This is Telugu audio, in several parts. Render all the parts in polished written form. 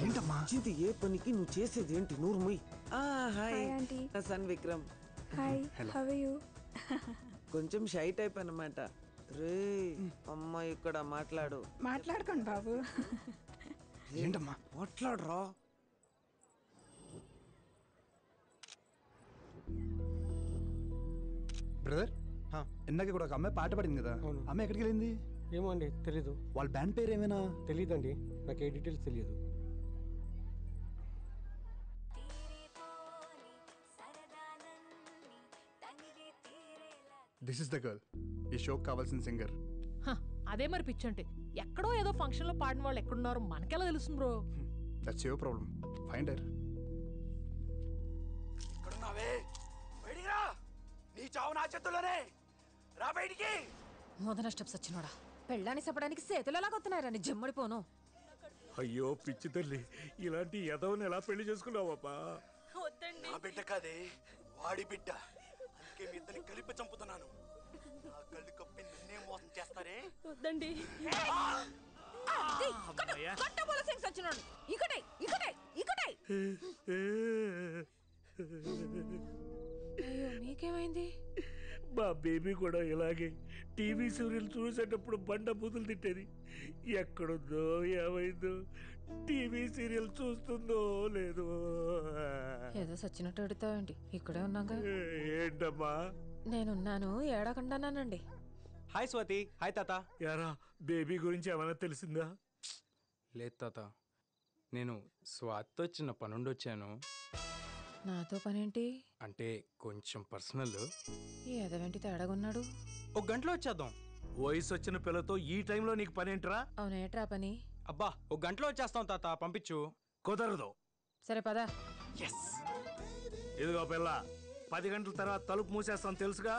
ఏంటమ్మా ఇది ఏ పనికి నువ్వు చేసేది ఏంటి? నూరు ముయ్. Hi aunty. Son Vikram. Hi, how are you? కొంచెం షై టైప్ అన్నమాట. రే అమ్మ ఇక్కడ మాట్లాడు. మాట్లాడుకోండి బాబు. ఏంటమ్మా మాట్లాడరా. బ్రదర్ ఇందాక కూడా ఒక అమ్మాయి పాట పాడింది కదా, అమ్మాయి ఎక్కడికి వెళ్ళింది? ఏమో అండి, తెలీదు. వాళ్ళ బ్యాండ్ పేరు ఏమైనా తెలీదండి, నాకు ఏ డీటెయిల్స్ తెలియదు. దిస్ ఇస్ ద గర్ల్, ఈ షోకి కావాల్సిన సింగర్. అదే మరి పిచ్చంటే ఎక్కడో ఏదో ఫంక్షన్ లో పాడిన వాళ్ళు ఎక్కడున్నారో మనకెలా తెలుస్తుంది bro? That's your problem, find her. ఇక్కడున్నావే, బయటికి రా. నీ చావు నా చేతుల్లోనే, రా బయటికి. మొదన స్టెప్స్ వచ్చినోడా, పెళ్ళాన్ని చెప్పడానికి చేతులు ఎలా కొత్తున్నారా నీ జమ్మడిపోను. అయ్యో పిచ్చి తల్లి, ఇలాంటి ఎదవని ఎలా పెళ్లి చేసుకున్నావబ్బా? నా బిడ్డ కాదే, వాడి బిడ్డ. అందుకే మీ ఇద్దరిని కలిపి చంపుతున్నాను. నా కళ్ళు కప్పి నిన్నే మోసం చేస్తారే. వద్దండి. ఇకటే ఇకటే ఇకటే. అయ్యో మీకేమైంది? మా బేబీ కూడా ఇలాగే టీవీ సీరియల్ చూసేటప్పుడు బండ బూతులు తిట్టేది. ఎక్కడుందో ఏమైందో, టీవీ సీరియల్ చూస్తుందో లేదో. ఏదో సచ్చినట్టు అడుగుతావండి, ఇక్కడే ఉన్నాగా. ఏంటమ్మా? నేనున్నాను, ఏడకుండానండి. హాయ్ స్వాతి. హాయ్ తాత. యారా బేబీ గురించి ఏమైనా తెలిసిందా? లేదు తాత, నేను స్వాతితో చిన్న పనుండి వచ్చాను. నాతో పనేంటి? అంటే కొంచెం పర్సనల్. ఈ ఎదవేంటి తేడాగున్నాడు? ఒక గంటలో వచ్చేద్దాం. వయసు వచ్చిన పిల్లతో ఈ టైంలో నీకు పనేంట్రా? అవునేట్రా పని? అబ్బా, ఒక గంటలో వచ్చేస్తాం తాత, పంపించు. కుదరదు. సరే పదా. ఇదిగో పిల్ల, 10 గంటల తర్వాత తలుపు మూసేస్తాం తెలుసుగా.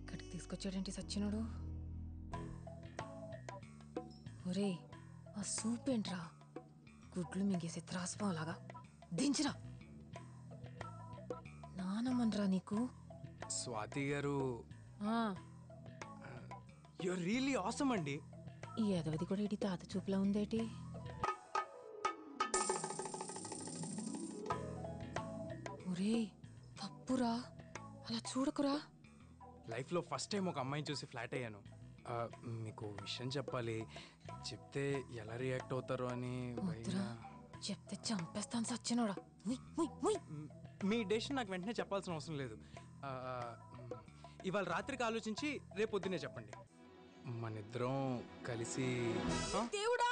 ఇక్కడికి తీసుకొచ్చాడేంటి సచ్చినుడు? ఒరే ఆ సూప్ ఏంట్రా, గుడ్లు మింగేసే త్రాసుపాలాగా దించిరా. నానమ్మన్రా నీకు. స్వాతి గారు, ఆ యు ఆర్ రియల్లీ ఆసమ్ అండి. ఈ ఎదవది కూడా ఇటు తాత చూపులా ఉందేటి? ఒరే తప్పురా, అలా చూడకురా. లైఫ్లో ఫస్ట్ టైం ఒక అమ్మాయిని చూసి ఫ్లాట్ అయ్యాను. మీకు విషయం చెప్పాలి, చెప్తే ఎలా రియాక్ట్ అవుతారో అని. వద్దురా, చెప్తే చంపేస్తాను సచ్చినోడా. మీ డెసిషన్ నాకు వెంటనే చెప్పాల్సిన అవసరం లేదు. ఇవాళ రాత్రికి ఆలోచించి రేపు పొద్దునే చెప్పండి. మనిద్దరం కలిసి. దేవుడా,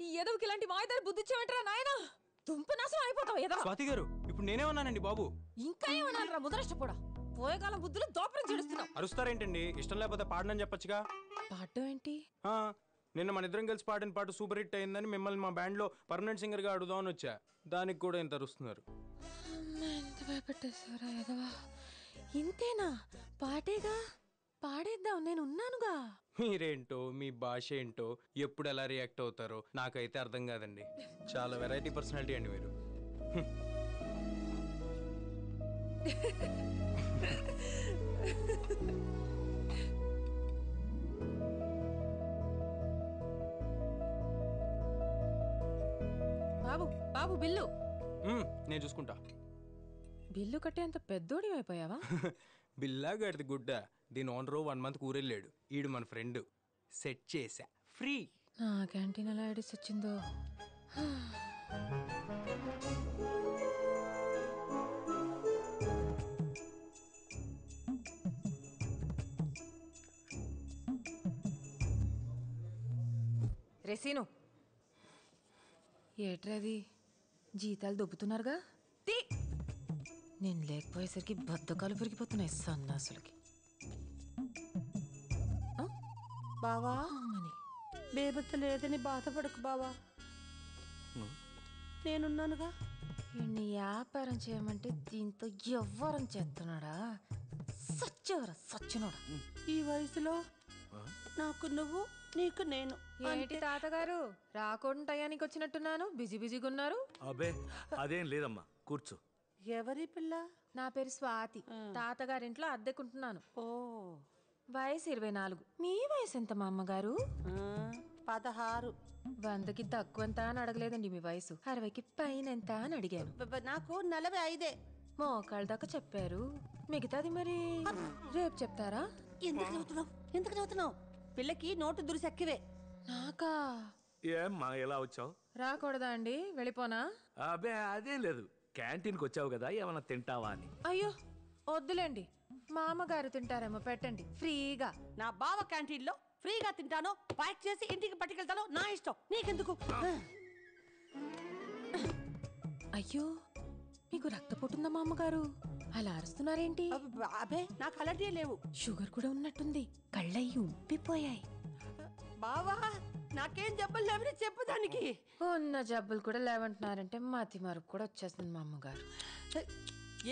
ఈ ఎదవకి ఇలాంటి మాయదారి బుద్ధి ఇచ్చావేంట్రా నాయనా? దుంపనాశనం అయిపోతావు ఎదవ. స్వాతి గారు, ఇప్పుడు నేనేమన్నానండి బాబు? ఇంకా ఏమన్నారా ముదరష్టపోడా, పోయేకాలం బుద్ధులు దోపరం చేస్తున్నావు. అరుస్తారేంటండి? ఇష్టం లేకపోతే పాడనని చెప్పొచ్చుగా. పాడటం ఏంటి? నిన్న మన ఇద్దరం కలిసి పాడిన పాట సూపర్ హిట్ అయిందని మిమ్మల్ని మా బ్యాండ్ లో పర్మనెంట్ సింగర్ గా అడుగుదామని వచ్చా. దానికి కూడా ఇంత అరుస్తున్నారు. ఎంత భయపెట్టేశారా ఎదవా? ఇంతేనా? పాటేగా, పాడేద్దాం, నేను ఉన్నానుగా. మీరేంటో, మీ భాష ఏంటో, ఎప్పుడు ఎలా రియాక్ట్ అవుతారో నాకైతే అర్థం కాదండి. చాలా వెరైటీ పర్సనాలిటీ అండి మీరు. బాబు బాబు బిల్లు. నేను చూసుకుంటా. బిల్లు కట్టేంత పెద్దోడి అయిపోయావా? బిల్లా గడిది గుడ్డ. దీని ఓనరు 1 month ఊరెళ్ళాడు. ఈడు మన ఫ్రెండ్, సెట్ చేసా ఫ్రీ. నా క్యాంటీన్ ఎలా ఐడిస్ వచ్చిందో. రెసీను ఏట్రది, జీతాలు దొబ్బుతున్నారుగా? నేను లేకపోయేసరికి బద్దకాలు పెరిగిపోతున్నాయి సన్నాసులకి. బావా బేబత్త లేదని బాధపడకు బావా, నేనున్నానుగా. ఈయన్ని వ్యాపారం చేయమంటే దీంతో ఎవ్వరం చేస్తున్నాడా? సచ్చినోడా. ఈ వయసులో నాకు నువ్వు, నీకు నేను. ఏంటి తాతగారు, రాకుండా టయానికి వచ్చినట్టున్నాను, బిజీ బిజీగా ఉన్నారు. అబే అదేం లేదమ్మా, కూర్చో. ఎవరి పిల్ల? నా పేరు స్వాతి. తాతగారింట్లో అద్దెకుంటున్నాను. ఓ వయసు 24. మీ వయసు ఎంత మా అమ్మగారు? 16. 100కి తక్కువ ఎంత అని అడగలేదండి మీ వయసు. 60కి పైన ఎంత అని అడిగాను. నాకు 45. మోకాళ్ళ దాకా చెప్పారు. మిగతాది మరి రేపు చెప్తారా? ఎందుకు చదువుతున్నావు? పిల్లకి నోటు దురిసెక్కివే. నాకా? ఏమ్మా ఎలా వచ్చావు? రాకూడదా అండి? వెళ్ళిపోనా? అబ్బే అదేం లేదు, క్యాంటీన్కి వచ్చావు కదా ఏమన్నా తింటావా అని. అయ్యో వద్దులేండి, మా అమ్మగారు తింటారేమో, పెట్టండి ఫ్రీగా. నా బావ క్యాంటీన్లో ఫ్రీగా తింటాను, ప్యాక్ చేసి ఇంటికి పట్టుకెళ్తాను, నా ఇష్టం, నీకెందుకు? అయ్యో మీకు రక్తపోటుందా మా అమ్మగారు? అలా అరుస్తున్నారేంటి? అబ్బే నాకు అలర్జీ లేవు. షుగర్ కూడా ఉన్నట్టుంది, కళ్ళయ్యి ఉబ్బిపోయాయి. బావా నాకేం జబ్బులు లేవని చెప్పు దానికి. ఉన్న జబ్బులు కూడా లేవంటున్నారంటే మతి మరుపు కూడా వచ్చేస్తుంది మా అమ్మగారు.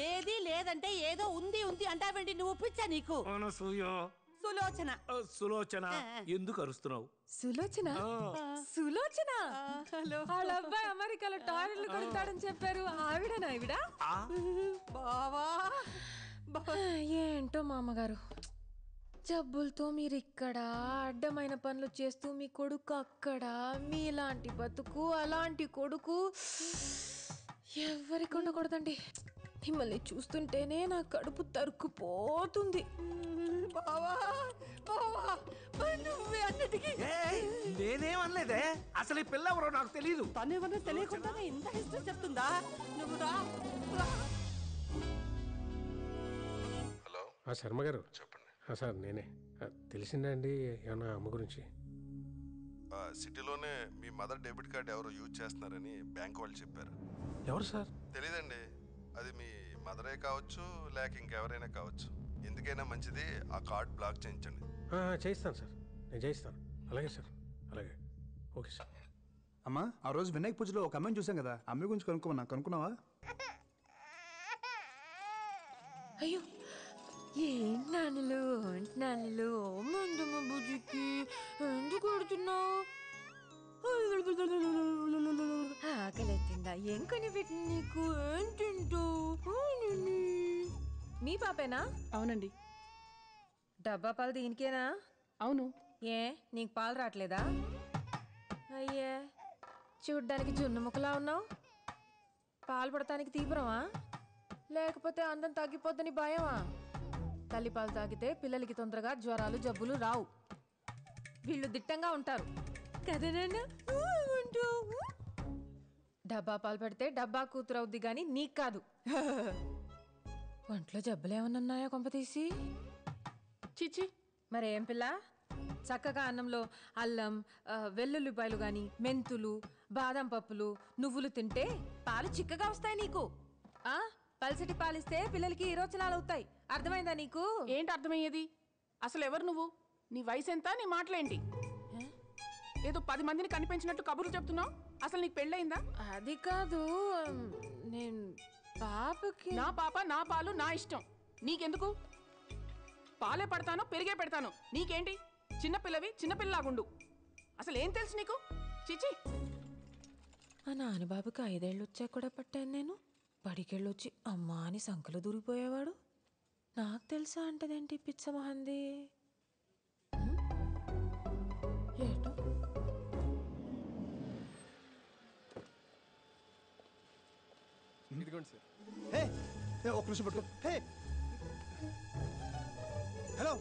ఏది లేదంటే ఏదో ఉంది ఉంది అంటావేంటి? నువ్వు పిచ్చా నీకు? సులోచన. సులోచన ఎందుకు అరుస్తున్నావు? సులోచన? సులోచన వాళ్ళ అబ్బాయి అమెరికాలో టాయిలెట్లు కొడతాడని చెప్పారు, ఆవిడనా ఆవిడ? బావా ఏంటో మా అమ్మగారు, జబ్బులతో మీరు ఇక్కడ అడ్డమైన పనులు చేస్తూ మీ కొడుకు అక్కడ, మీలాంటి బతుకు అలాంటి కొడుకు ఎవరికి ఉండకూడదండి. మిమ్మల్ని చూస్తుంటేనే నా కడుపు తరుక్కుపోతుంది. బావా బావా నువ్వే అన్నిటికీ. నేనేమనలేదే, అసలు ఈ పిల్ల ఎవరో నాకు తెలియదు. తనేమన్నా తెలియకుండానే ఇంత హిస్టరీ చెప్తుందా? నువ్వు రా. హలో శర్మ గారు చెప్పండి. సార్ నేనే. తెలిసిందా అండి ఏమన్నా అమ్మ గురించి? సిటీలోనే మీ మదర్ డెబిట్ కార్డ్ ఎవరో యూజ్ చేస్తున్నారని బ్యాంక్ వాళ్ళు చెప్పారు. ఎవరు సార్? తెలీదండి, అది మీ మదరే కావచ్చు లేక ఇంకెవరైనా కావచ్చు. ఎందుకైనా మంచిది ఆ కార్డ్ బ్లాక్ చేయించండి. చేయిస్తాను సార్, నేను చేయిస్తాను. అలాగే సార్, అలాగే. Okay sir. అమ్మా ఆ రోజు వినాయక పూజలో ఒక అమ్మాయిని చూసాం కదా, అమ్మాయి గురించి కనుక్కున్నావా? అయ్యో ఏంటి నాన్నలు మందమ్మ బుజ్జికి ఎందుకు కొడుతున్నావు? ఆకలిస్తుందా? ఏం కొని పెట్టింది నీకు? ఏం తింటావు? మీ పాపేనా? అవునండి. డబ్బా పాలు దీనికేనా? అవును. ఏ నీకు పాలు రావట్లేదా? అయ్యే చూడ్డానికి జున్ను ముక్కలా ఉన్నావు. పాలు పడటానికి తీవ్రమా లేకపోతే అందం తగ్గిపోద్దని భయమా? తల్లిపాలు తాగితే పిల్లలకి తొందరగా జ్వరాలు జబ్బులు రావు. వీళ్ళు దిట్టంగా ఉంటారు కదేనా? డబ్బా పాలు పెడితే డబ్బా కూతురు అవుద్ది గాని నీకు కాదు. ఒంట్లో జబ్బులేమన్నా ఉన్నాయా కొంపతీసి? చిచి మరేం పిల్ల, చక్కగా అన్నంలో అల్లం వెల్లుల్లిపాయలు గాని మెంతులు బాదం పప్పులు నువ్వులు తింటే పాలు చిక్కగా వస్తాయి నీకు. పల్సటి పాలిస్తే పిల్లలకి ఈరోచనాలు అవుతాయి. అర్థమైందా నీకు? ఏంటి అర్థమయ్యేది? అసలు ఎవరు నువ్వు? నీ వయసు ఎంత? నీ మాటలేంటి? ఏదో 10 మందిని కనిపించినట్టు కబుర్లు చెప్తున్నావు. అసలు నీకు పెళ్ళయిందా? అది కాదు, నేను పాపకి. నా పాప నా పాలు నా ఇష్టం, నీకెందుకు? పాలే పడతాను పెరిగే పెడతాను, నీకేంటి? చిన్నపిల్లవి చిన్నపిల్లలాగుండు. అసలు ఏం తెలుసు నీకు? చిచి. మా నాన్నబాబుకి 5 ఏళ్ళు వచ్చాక కూడా పట్టాను నేను. బడికెళ్ళొచ్చి అమ్మా అని సంకలు దూరిపోయేవాడు. నాకు తెలుసా అంటదేంటి పిచ్చ మహంది? ఏటో ఇదిగోండి సార్. హే ఒక్క నిమిషం పట్టుకో. Hey hello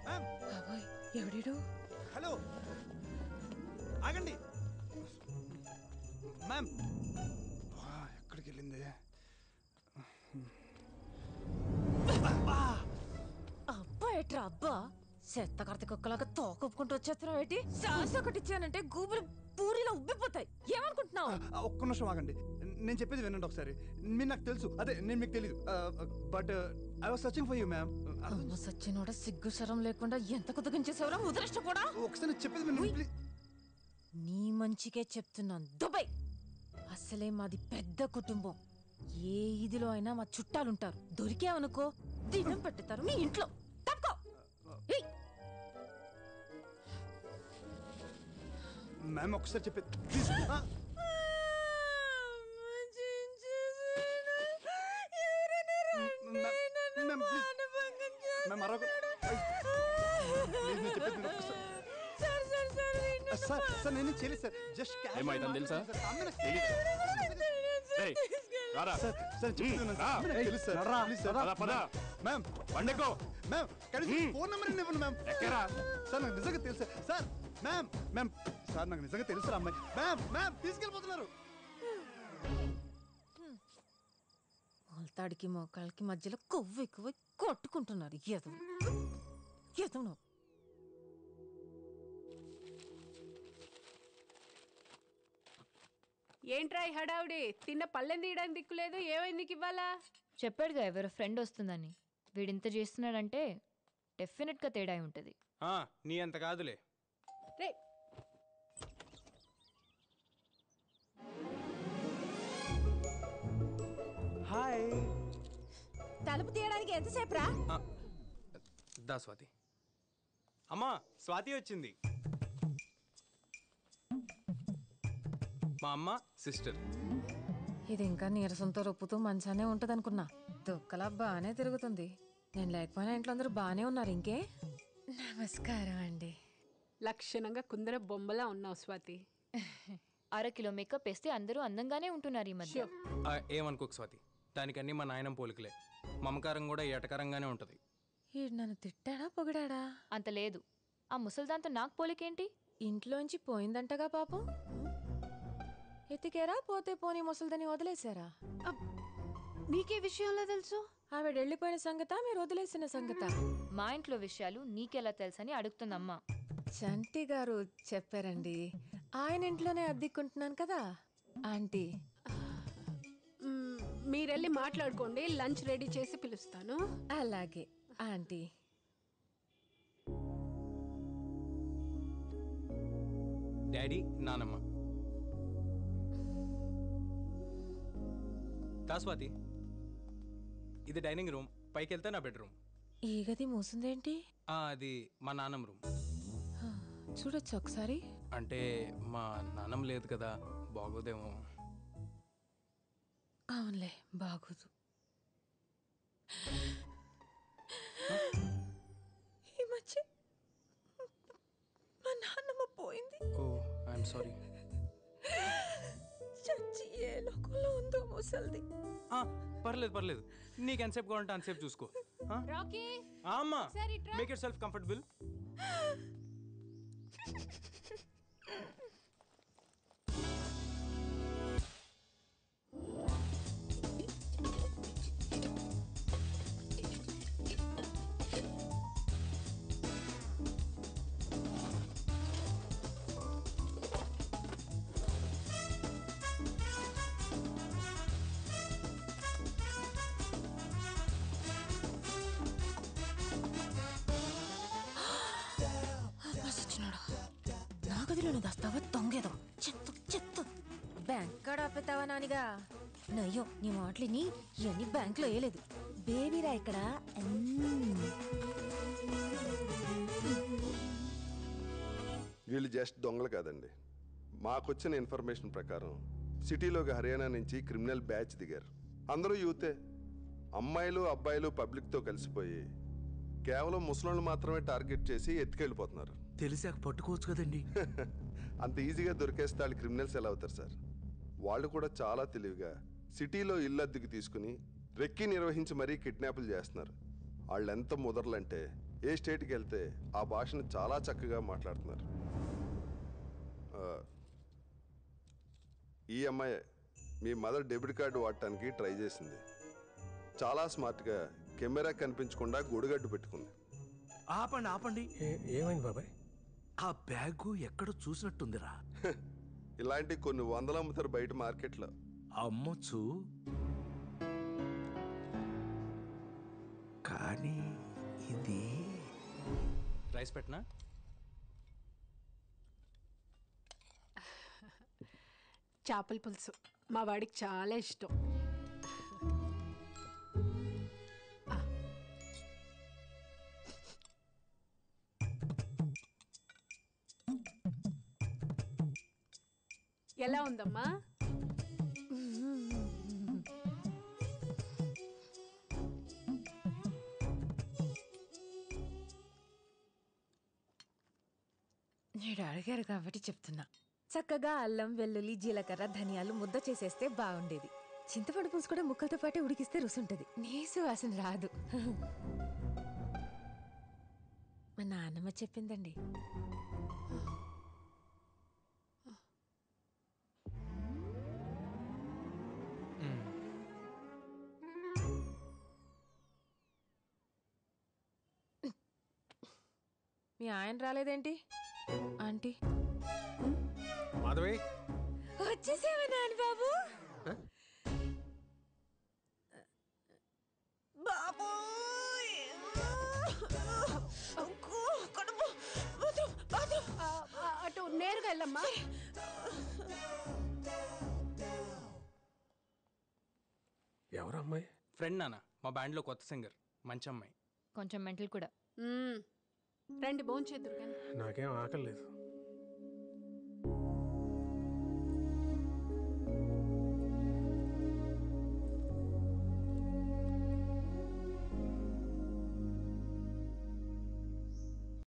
ma'am. బాబోయ్ ఎవడీడు? హలో ఆగండి మ్యామ్. ఎక్కడికి వెళ్ళింది? అబ్బా ఎట్రా అబ్బా, చెత్త కడత కుక్కలాగా తోకొప్పుకుంటూ వచ్చేస్తున్నావు ఏంటి? సాస్ ఒకటి ఇచ్చానంటే గూబులు పూరిలో ఉబ్బిపోతాయి. ఏమనుకుంటున్నావు? ఒక్క నిమిషం ఆగండి, నేను చెప్పేది వినండి ఒకసారి. మీరు నాకు తెలుసు, అదే నేను మీకు తెలియదు. But I was searching for you ma'am. అమ్మ సచ్చినోడా, సిగ్గు శరం లేకుండా ఎంత కుదగించేసేవరా ముదరష్ట కూడా. ఒకసారి చెప్పేది వినండి ప్లీజ్. నీ మంచికే చెప్తున్నాను. దుబాయ్ అసలే మాది పెద్ద కుటుంబం. ఏ ఇదిలో అయినా మా చుట్టాలుంటారు. దొరికావనుకో దినం పెట్టుతారు మీ ఇంట్లో. తప్పుకో. మ్యామ్ ఒకసారి చెప్పేది ప్లీజ్. మ్యామ్ ప్లీజ్ మ్యామ్ అరవకు ప్లీజ్ నేను చెప్పేది వినండి ఒకసారి. సార్ సార్ నేను చేయలేదు సార్ జస్ట్ ఏమైందని తెలుసా? సార్ సార్ చెప్తున్నాను సార్ తెలుసు సార్ ప్లీజ్ సార్ పద మ్యామ్ పండెక్కో మ్యామ్ కనీసం ఫోన్ నెంబర్ ఇవ్వండి మ్యామ్ ఎక్కరా సార్ నాకు నిజంగా తెలుసు సార్ మ్యామ్ మ్యామ్ సార్ నాకు నిజంగా తెలుసు అమ్మాయి మ్యామ్ మ్యామ్ తీసుకెళ్ళిపోతున్నారు. మొలతాడికి మోకాళ్ళకి మధ్యలో కొవ్వు ఎక్కువ కొట్టుకుంటున్నారు ఎదవు ఎదవు. ఏంట్రా ఈ హడావుడి? తిన్న పళ్ళెం తీయడానికి దిక్కులేదు. ఏమైంది నీకు ఇవ్వాలా? చెప్పాడుగా ఎవరో ఫ్రెండ్ వస్తుందని. వీడింత చేస్తున్నాడంటే డెఫినెట్గా తేడా ఉంటుంది. నీ అంత కాదులే. రే హాయ్ తలుపు తీయడానికి ఎంతసేపు రా? దా స్వాతి. అమ్మా స్వాతి వచ్చింది. మా అమ్మ సిస్టర్. ఇది ఇంకా నీరసంతో రొప్పుతూ మంచానే ఉంటదనుకున్నా. దుక్కలా బాగానే తిరుగుతుంది. నేను లేకపోయినా ఇంట్లో అందరూ బాగానే ఉన్నారు. ఇంకే నమస్కారం అండి. లక్షణంగా కుందర బొమ్మలా ఉన్నావు స్వాతి. 1/2 కిలో మేకప్ వేస్తే అందరూ అందంగానే ఉంటున్నారు ఈ మధ్య. ఏమనుకోకు స్వాతి, దానికన్నీ మా నాయనం పోలికలే. మమకారం కూడా ఏటకరంగానే ఉంటుంది. ఈడు నన్ను తిట్టాడా పొగిడాడా? అంత లేదు. ఆ ముసల్దాంతో నాకు పోలికేంటి? ఇంట్లోంచి పోయిందంటగా పాపం. ఎత్తికేరా పోతే పోనీ ముసల్దని వదిలేశారా? నీకే విషయంలో తెలుసు? ఆవిడ వెళ్ళిపోయిన సంగత మీరు వదిలేసిన సంగత? మా ఇంట్లో విషయాలు నీకెలా తెలుసని అడుగుతుందమ్మా. చంటి గారు చెప్పారండి. ఆయన ఇంట్లోనే అద్దెకుంటున్నాను కదా ఆంటీ. మీరెళ్ళి మాట్లాడుకోండి, లంచ్ రెడీ చేసి పిలుస్తాను. అలాగే ఆంటీ. డాడీ నానమ్మ. దా స్వాతి, ఇది డైనింగ్ రూమ్. పైకి వెళ్తే నా బెడ్రూమ్. ఈ గది మూసిందేంటి? అది మా నాన్నమ్మ రూమ్. చూడొచ్చు ఒకసారి. అంటే మా నాన్నమ్మ లేదు కదా, బాగోదేమో. అవునులే బాగోదు. ఈ మధ్య మా నాన్నమ్మ పోయింది. ఓ ఐఎమ్ సారీ. చచ్చి ఏ లోకంలో ఉందో ముసల్ది. పర్లేదు పర్లేదు, నీకు ఎంతసేపు కావాలంటే అంతసేపు చూసుకో. రాకీ అమ్మా మేక్ యువర్ సెల్ఫ్ కంఫర్టబుల్. నా గదిలోనే దాస్తావా దొంగేదో? చెత్త చెత్త. Bank card ఆపేతావా నానిగా? నయ్యో నీ మాటలిని ఇవన్నీ బ్యాంక్ లో వేయలేదు. బేబీరా ఇక్కడ. వీళ్ళు జస్ట్ దొంగలు కాదండి. మాకొచ్చిన ఇన్ఫర్మేషన్ ప్రకారం సిటీలోకి హర్యానా నుంచి క్రిమినల్ బ్యాచ్ దిగారు. అందరూ యూతే. అమ్మాయిలు అబ్బాయిలు పబ్లిక్తో కలిసిపోయి కేవలం ముసలోళ్ళు మాత్రమే టార్గెట్ చేసి ఎత్తుకెళ్ళిపోతున్నారు. తెలిసాక పట్టుకోవచ్చు కదండి. అంత ఈజీగా దొరికేస్తే వాళ్ళు క్రిమినల్స్ ఎలా అవుతారు సార్? వాళ్ళు కూడా చాలా తెలివిగా సిటీలో ఇల్లు అద్దెకి తీసుకుని రెక్కి నిర్వహించి మరీ కిడ్నాపులు చేస్తున్నారు. వాళ్ళు ఎంత ముదరలంటే ఏ స్టేట్కి వెళ్తే ఆ భాషను చాలా చక్కగా మాట్లాడుతున్నారు. ఈ అమ్మాయి మీ మదర్ డెబిట్ కార్డు వాడటానికి ట్రై చేసింది. చాలా స్మార్ట్గా కెమెరా కనిపించకుండా గొడుగడ్డు పెట్టుకుంది. ఆపండి ఆపండి. ఏమైంది బాబాయ్? ఆ బ్యాగు ఎక్కడో చూసినట్టుందిరా. ఇలాంటి కొన్ని వందలు అమ్ముతారు బయట మార్కెట్లో. అమ్మొచ్చు, కానీ ఇది రైస్ పెట్టనా? చేపల పులుసు మా వాడికి చాలా ఇష్టం. ఎలా ఉందమ్మా? మీరు అడిగారు కాబట్టి చెప్తున్నా. చక్కగా అల్లం వెల్లుల్లి జీలకర్ర ధనియాలు ముద్ద చేసేస్తే బాగుండేది. చింతపండు పులుసు కూడా ముక్కలతో పాటే ఉడికిస్తే రుసుంటది, నీసు వాసన రాదు. మా నాన్నమ్మ చెప్పిందండి. మీ ఆయన రాలేదేంటి ఆంటీ? మాధవి వచ్చేసేవా నాని బాబు? అటు నేరుగా వెళ్ళమ్మా. ఎవరు అమ్మాయి? ఫ్రెండ్ నాన్న, మా బ్యాండ్లో కొత్త సింగర్, మంచి అమ్మాయి. కొంచెం మెంటల్ కూడా. రండి భోంచేద్దురు కానీ. నాకేం ఆకలి లేదు.